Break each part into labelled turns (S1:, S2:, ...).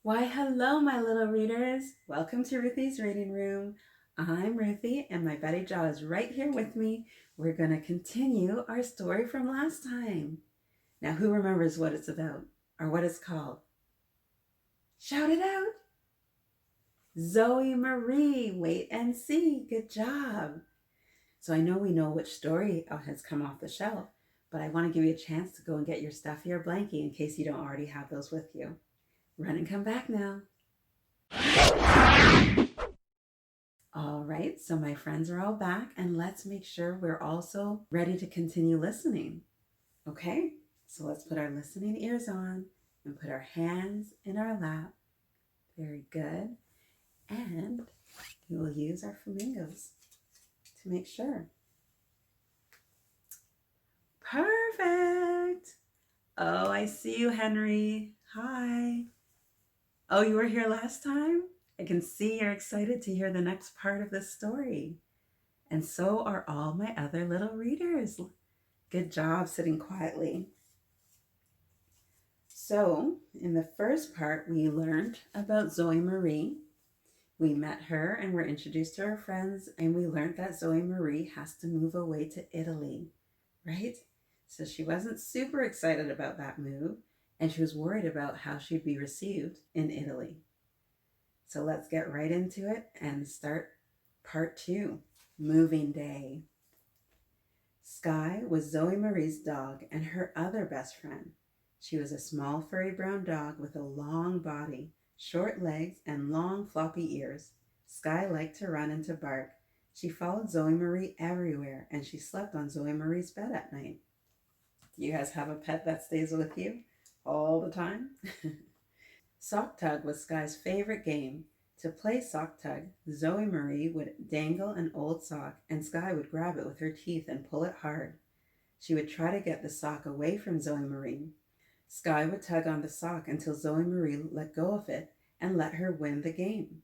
S1: Why, hello, my little readers. Welcome to Ruthy's Reading Room. I'm Ruthy, and my buddy Jaw is right here with me. We're going to continue our story from last time. Now, who remembers what it's about or what it's called? Shout it out. Zoe-Marie, wait and see. Good job. So I know we know which story has come off the shelf, but I want to give you a chance to go and get your stuffy or blankie in case you don't already have those with you. Run and come back now. All right, so my friends are all back, and let's make sure we're also ready to continue listening. Okay, so let's put our listening ears on and put our hands in our lap. Very good. And we will use our flamingos to make sure. Perfect. Oh, I see you, Henry. Hi. Oh, you were here last time? I can see you're excited to hear the next part of this story. And so are all my other little readers. Good job sitting quietly. So, in the first part, we learned about Zoe-Marie. We met her and were introduced to her friends, and we learned that Zoe-Marie has to move away to Italy, right? So she wasn't super excited about that move, and she was worried about how she'd be received in Italy. So let's get right into it and start part 2, Moving Day. Sky was Zoe-Marie's dog and her other best friend. She was a small furry brown dog with a long body, short legs, and long floppy ears. Sky liked to run and to bark. She followed Zoe-Marie everywhere, and she slept on Zoe-Marie's bed at night. Do you guys have a pet that stays with you all the time? Sock tug was Sky's favorite game. To play sock tug, Zoe-Marie would dangle an old sock, and Sky would grab it with her teeth and pull it hard. She would try to get the sock away from Zoe-Marie. Sky would tug on the sock until Zoe-Marie let go of it and let her win the game.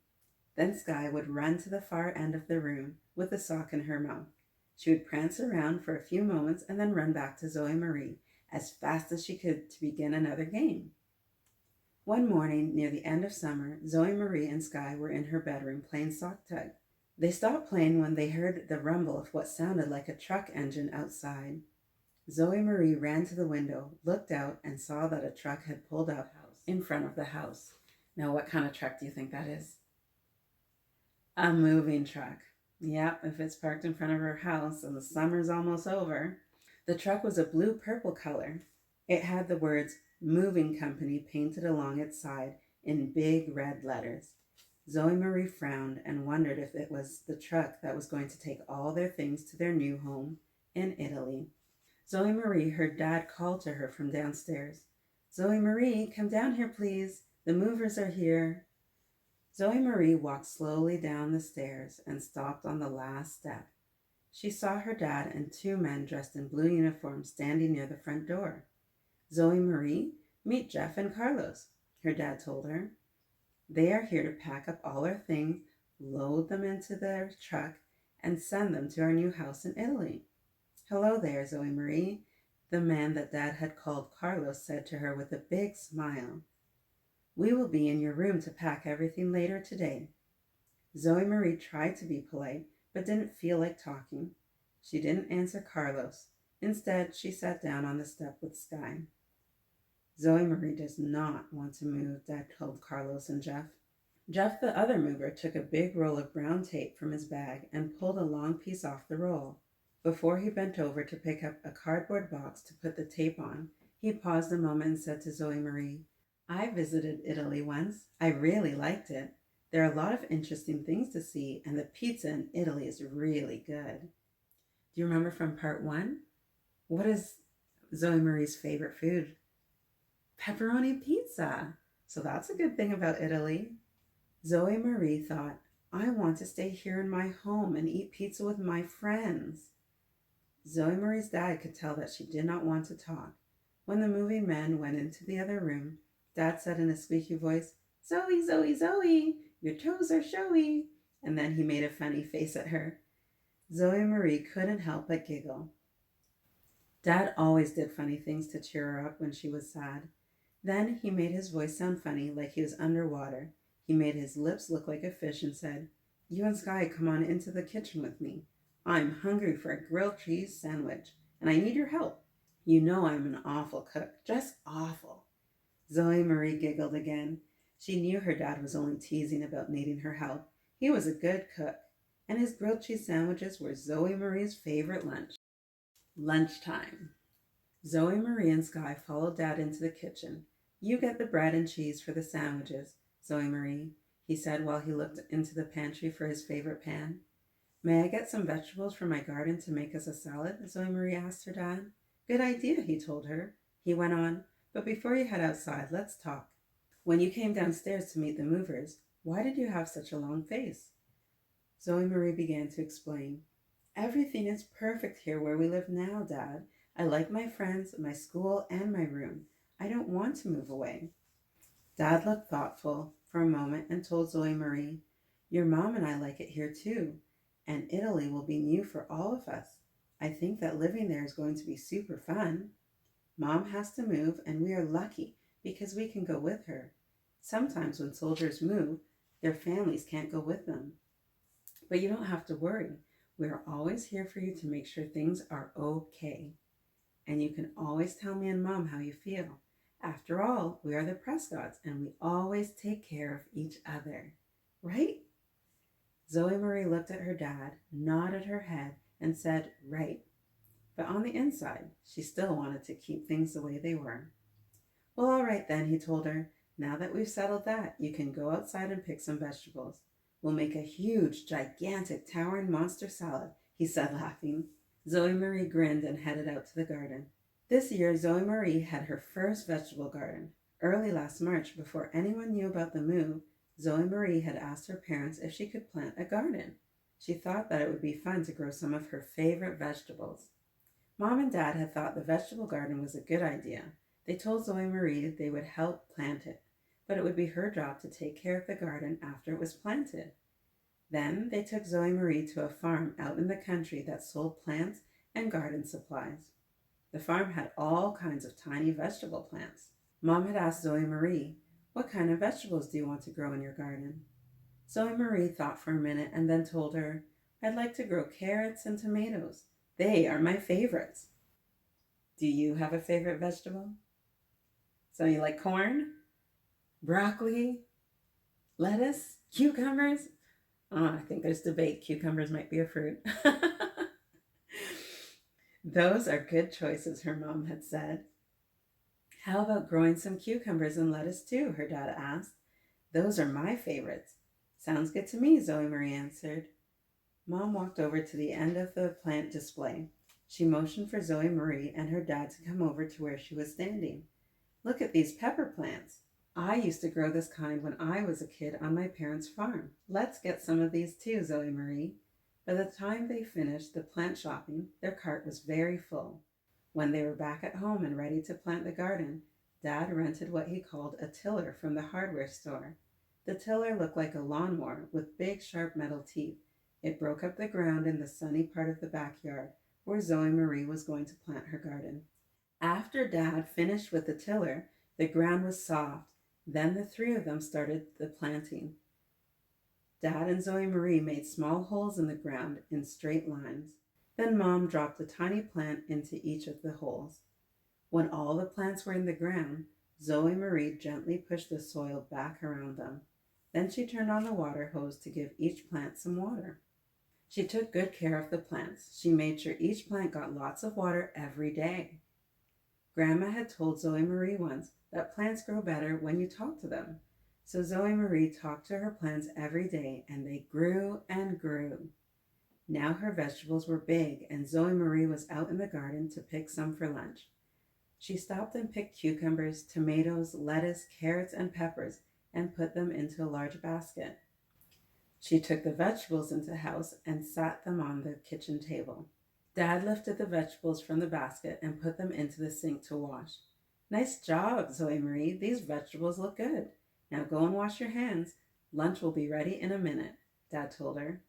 S1: Then Sky would run to the far end of the room with the sock in her mouth. She would prance around for a few moments and then run back to Zoe-Marie as fast as she could to begin another game. One morning near the end of summer, Zoe-Marie and Sky were in her bedroom playing sock tug. They stopped playing when they heard the rumble of what sounded like a truck engine outside. Zoe-Marie ran to the window, looked out, and saw that a truck had pulled up in front of the house. Now, what kind of truck do you think that is? A moving truck. Yep, if it's parked in front of her house and the summer's almost over. The truck was a blue-purple color. It had the words Moving Company painted along its side in big red letters. Zoe-Marie frowned and wondered if it was the truck that was going to take all their things to their new home in Italy. Zoe-Marie heard Dad call to her from downstairs. "Zoe-Marie, come down here, please. The movers are here." Zoe-Marie walked slowly down the stairs and stopped on the last step. She saw her dad and 2 men dressed in blue uniforms standing near the front door. "Zoe-Marie, meet Jeff and Carlos," her dad told her. "They are here to pack up all our things, load them into their truck, and send them to our new house in Italy." "Hello there, Zoe-Marie," the man that Dad had called Carlos said to her with a big smile. "We will be in your room to pack everything later today." Zoe-Marie tried to be polite, but didn't feel like talking. She didn't answer Carlos. Instead, she sat down on the step with Sky. "Zoe-Marie does not want to move," Dad told Carlos and Jeff. Jeff, the other mover, took a big roll of brown tape from his bag and pulled a long piece off the roll. Before he bent over to pick up a cardboard box to put the tape on, he paused a moment and said to Zoe-Marie, "I visited Italy once. I really liked it. There are a lot of interesting things to see, and the pizza in Italy is really good." Do you remember from part 1? What is Zoe-Marie's favorite food? Pepperoni pizza. So that's a good thing about Italy. Zoe-Marie thought, "I want to stay here in my home and eat pizza with my friends." Zoe-Marie's dad could tell that she did not want to talk. When the moving men went into the other room, Dad said in a squeaky voice, "Zoe, Zoe, Zoe, your toes are showy." And then he made a funny face at her. Zoe-Marie couldn't help but giggle. Dad always did funny things to cheer her up when she was sad. Then he made his voice sound funny, like he was underwater. He made his lips look like a fish and said, "You and Sky come on into the kitchen with me. I'm hungry for a grilled cheese sandwich, and I need your help. You know I'm an awful cook, just awful." Zoe-Marie giggled again. She knew her dad was only teasing about needing her help. He was a good cook, and his grilled cheese sandwiches were Zoe-Marie's favorite lunch. Lunchtime. Zoe-Marie and Sky followed Dad into the kitchen. "You get the bread and cheese for the sandwiches, Zoe-Marie," he said while he looked into the pantry for his favorite pan. "May I get some vegetables from my garden to make us a salad?" Zoe-Marie asked her dad. "Good idea," he told her. He went on, "But before you head outside, let's talk. When you came downstairs to meet the movers, why did you have such a long face?" Zoe-Marie began to explain. "Everything is perfect here where we live now, Dad. I like my friends, my school, and my room. I don't want to move away." Dad looked thoughtful for a moment and told Zoe-Marie, "Your mom and I like it here too, and Italy will be new for all of us. I think that living there is going to be super fun. Mom has to move, and we are lucky because we can go with her. Sometimes when soldiers move, their families can't go with them. But you don't have to worry. We are always here for you to make sure things are okay. And you can always tell me and Mom how you feel. After all, we are the Prescotts, and we always take care of each other. Right?" Zoe-Marie looked at her dad, nodded her head, and said, "Right." But on the inside, she still wanted to keep things the way they were. "Well, all right then," he told her. "Now that we've settled that, you can go outside and pick some vegetables. We'll make a huge, gigantic, towering monster salad," he said, laughing. Zoe-Marie grinned and headed out to the garden. This year, Zoe-Marie had her first vegetable garden. Early last March, before anyone knew about the move, Zoe-Marie had asked her parents if she could plant a garden. She thought that it would be fun to grow some of her favorite vegetables. Mom and Dad had thought the vegetable garden was a good idea. They told Zoe-Marie they would help plant it, but it would be her job to take care of the garden after it was planted. Then they took Zoe-Marie to a farm out in the country that sold plants and garden supplies. The farm had all kinds of tiny vegetable plants. Mom had asked Zoe-Marie, "What kind of vegetables do you want to grow in your garden?" Zoe-Marie thought for a minute and then told her, "I'd like to grow carrots and tomatoes. They are my favorites." Do you have a favorite vegetable? So you like corn, broccoli, lettuce, cucumbers? Oh, I think there's debate. Cucumbers might be a fruit. "Those are good choices," her mom had said. "How about growing some cucumbers and lettuce too?" her dad asked. "Those are my favorites." "Sounds good to me," Zoe-Marie answered. Mom walked over to the end of the plant display. She motioned for Zoe-Marie and her dad to come over to where she was standing. "Look at these pepper plants. I used to grow this kind when I was a kid on my parents' farm. Let's get some of these too, Zoe-Marie." By the time they finished the plant shopping, their cart was very full. When they were back at home and ready to plant the garden, Dad rented what he called a tiller from the hardware store. The tiller looked like a lawnmower with big sharp metal teeth. It broke up the ground in the sunny part of the backyard where Zoe-Marie was going to plant her garden. After Dad finished with the tiller, the ground was soft. Then the three of them started the planting. Dad and Zoe-Marie made small holes in the ground in straight lines. Then Mom dropped a tiny plant into each of the holes. When all the plants were in the ground, Zoe-Marie gently pushed the soil back around them. Then she turned on the water hose to give each plant some water. She took good care of the plants. She made sure each plant got lots of water every day. Grandma had told Zoe-Marie once that plants grow better when you talk to them. So Zoe-Marie talked to her plants every day, and they grew and grew. Now her vegetables were big, and Zoe-Marie was out in the garden to pick some for lunch. She stopped and picked cucumbers, tomatoes, lettuce, carrots, and peppers, and put them into a large basket. She took the vegetables into the house and sat them on the kitchen table. Dad lifted the vegetables from the basket and put them into the sink to wash. "Nice job, Zoe-Marie. These vegetables look good. Now go and wash your hands. Lunch will be ready in a minute," Dad told her.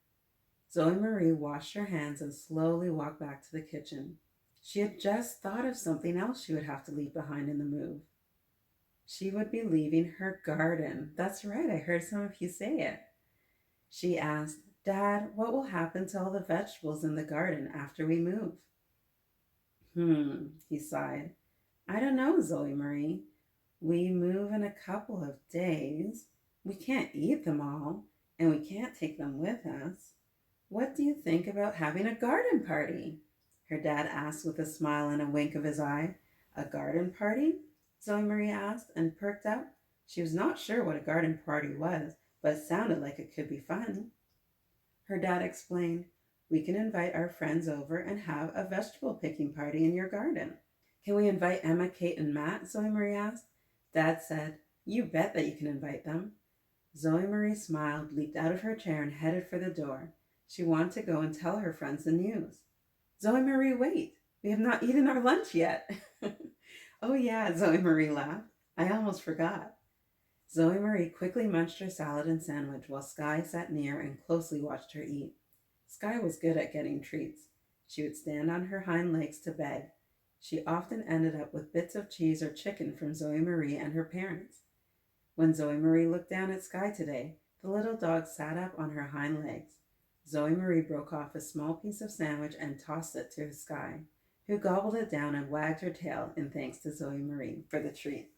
S1: Zoe-Marie washed her hands and slowly walked back to the kitchen. She had just thought of something else she would have to leave behind in the move. She would be leaving her garden. That's right, I heard some of you say it. She asked, Dad, what will happen to all the vegetables in the garden after we move? He sighed. I don't know, Zoe-Marie. We move in a couple of days. We can't eat them all, and we can't take them with us. What do you think about having a garden party? Her dad asked with a smile and a wink of his eye. A garden party? Zoe-Marie asked and perked up. She was not sure what a garden party was, but it sounded like it could be fun. Her dad explained, We can invite our friends over and have a vegetable picking party in your garden. Can we invite Emma, Kate, and Matt? Zoe-Marie asked. Dad said, You bet that you can invite them. Zoe-Marie smiled, leaped out of her chair, and headed for the door. She wanted to go and tell her friends the news. Zoe-Marie, wait! We have not eaten our lunch yet. Oh yeah, Zoe-Marie laughed. I almost forgot. Zoe-Marie quickly munched her salad and sandwich while Skye sat near and closely watched her eat. Skye was good at getting treats. She would stand on her hind legs to beg. She often ended up with bits of cheese or chicken from Zoe-Marie and her parents. When Zoe-Marie looked down at Skye today, the little dog sat up on her hind legs. Zoe-Marie broke off a small piece of sandwich and tossed it to Skye, who gobbled it down and wagged her tail in thanks to Zoe-Marie for the treat.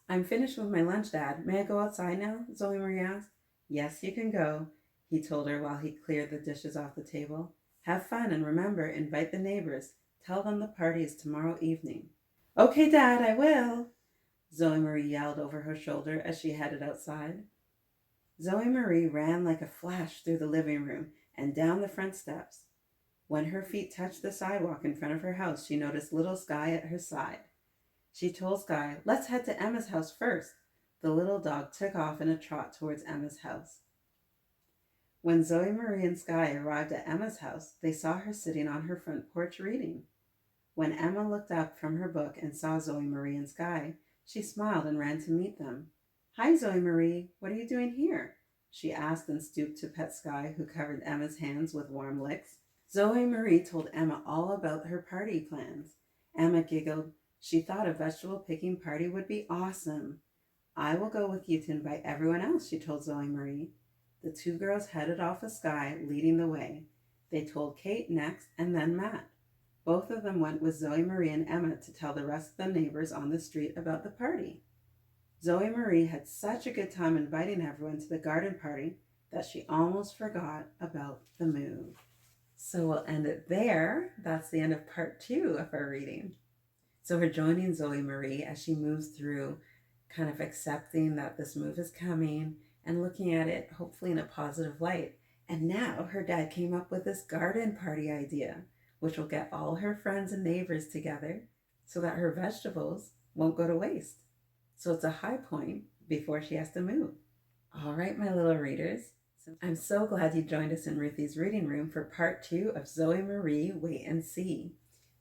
S1: I'm finished with my lunch, Dad. May I go outside now? Zoe-Marie asked. Yes, you can go, he told her while he cleared the dishes off the table. Have fun and remember, invite the neighbors. Tell them the party is tomorrow evening. Okay, Dad, I will, Zoe-Marie yelled over her shoulder as she headed outside. Zoe-Marie ran like a flash through the living room and down the front steps. When her feet touched the sidewalk in front of her house, she noticed little Skye at her side. She told Skye, Let's head to Emma's house first. The little dog took off in a trot towards Emma's house. When Zoe-Marie and Skye arrived at Emma's house, they saw her sitting on her front porch reading. When Emma looked up from her book and saw Zoe-Marie and Skye, she smiled and ran to meet them. Hi, Zoe-Marie. What are you doing here? She asked and stooped to pet Skye, who covered Emma's hands with warm licks. Zoe-Marie told Emma all about her party plans. Emma giggled. She thought a vegetable picking party would be awesome. I will go with you to invite everyone else, she told Zoe-Marie. The two girls headed off with Skye, leading the way. They told Kate next and then Matt. Both of them went with Zoe-Marie and Emma to tell the rest of the neighbors on the street about the party. Zoe-Marie had such a good time inviting everyone to the garden party that she almost forgot about the move. So we'll end it there. That's the end of part 2 of our reading. So we're joining Zoe-Marie as she moves through kind of accepting that this move is coming and looking at it hopefully in a positive light. And now her dad came up with this garden party idea, which will get all her friends and neighbors together so that her vegetables won't go to waste. So it's a high point before she has to move. All right, my little readers. I'm so glad you joined us in Ruthy's reading room for part 2 of Zoe-Marie Wait and See.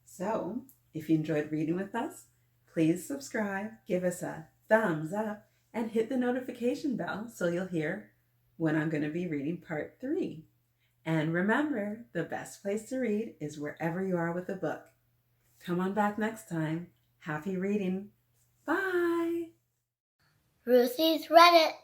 S1: So if you enjoyed reading with us, please subscribe, give us a thumbs up, and hit the notification bell so you'll hear when I'm going to be reading part 3. And remember, the best place to read is wherever you are with a book. Come on back next time. Happy reading. Bye.
S2: Ruthy's read it.